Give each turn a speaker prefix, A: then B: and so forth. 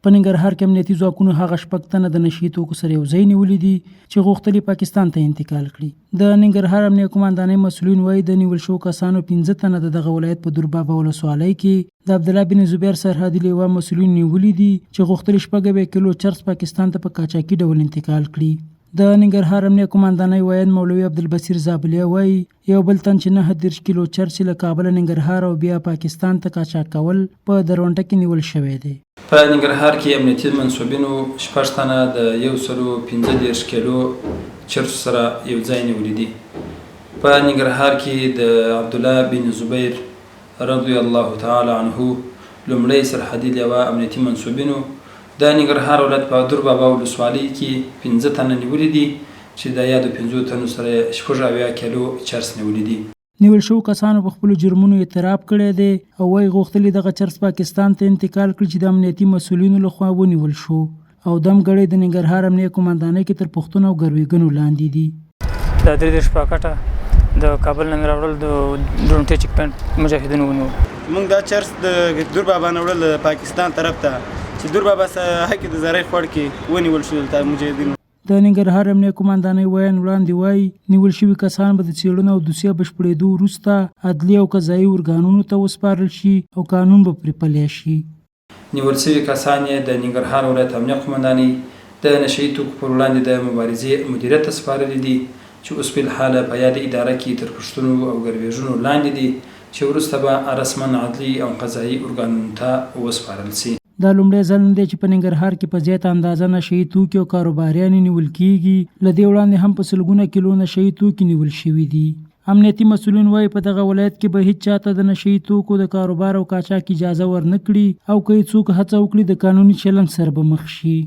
A: په ننګرهار کې امنیتي ځواکونو هغه شپږ تنه د نشي توکو سره یو ځای نیولي دي چې غوښتل پاکستان ته انتقال کړي. د ننګرهار امنیه قوماندانۍ مسؤلین وایي د نیول شوو کسانو 15 تنه د دغه ولایت په دوربابا ولسوالۍ کې د عبدالله بن زبیر سرحدي لیوا مسؤلین نیولي دي چې غوښتل 6 کیلو چرس پاکستان ته په قاچاقي ډول انتقال کړي. د ننګرهار امنیه قوماندانۍ وایي مولوي عبدالبصیر زابلیا وایي یو بل تن چې 39 کیلو چرس له کابل ننګرهار او بیا پاکستان ته قاچاق کول په درونټه کې نیول شوی دی.
B: په ننګرهار کې امنیتي منصوبینو 6 تنه د 115 کیلو چرس سره یو ځای نیولي دي. په ننګرهار کې د عبدالله بن زبیر رضی الله تعالی عنه لومړی سرحدي لیوا امنیتي منصوبینو د ننګرهار ولایت په دوربابا ولسوالۍ کې 15 تنه نیولي دي چې د یادو 15 تنو سره 80 کیلو چرس نیولي دي.
A: نیول شو کسانو په خپل جرمونو اعتراف کړی دی او وايي غوښتل دغه چرس پاکستان ته انتقال کړي چې د امنیتي مسؤلینو لخوا ونیول شو او دم غړي د ننګرهار امنیه قوماندانۍ کې تر پښتون او ګرویګنو لاندې دي.
C: د درې شپاکټه د کابل نن راوړل د ډرونټي چک پوینټ مجاهدینو ونیول.
D: موږ دا چرس د دوربابا نه وړل پاکستان طرف ته چې دوربابا سره حق د زری خور کې ونیول شو د مجاهدینو.
A: د ننګرهار امنیه قوماندانۍ وړاندې وایي نیول شوي کسان به د څېړنو او دوسیه بشپړېدو وروسته عدلي او قضایي ارګانونو ته وسپارل شي او قانون به پرې پلی شي.
B: نیول شوي کسان یې د ننګرهار ولایت امنیه قوماندانۍ د نشهیي توکو پر وړاندې د مبارزې مدیریت ته سپارلي دي چې اوس فلحاله په یاده اداره کې تر پوښتنو او ګرویږنو لاندې دي چې وروسته به رسما عدلي او قضایي ارګانونو ته وسپارل شي.
A: دا لومړی ځل نه دی چې په ننګرهار کې په زیاته اندازه نشهیي توکي او کاروباریان نیول کیږي. له دې وړاندې هم په سلګونه کیلو نشهیي توکي نیول شوي دي. امنیتي مسؤلین وایي په دغه ولایت کې به هیڅ چاته د نشهیي توکو د کاروبار او قاچاق اجازه ورنه کړي او که څوک هڅه وکړي د قانوني چلند سره به مخ شي.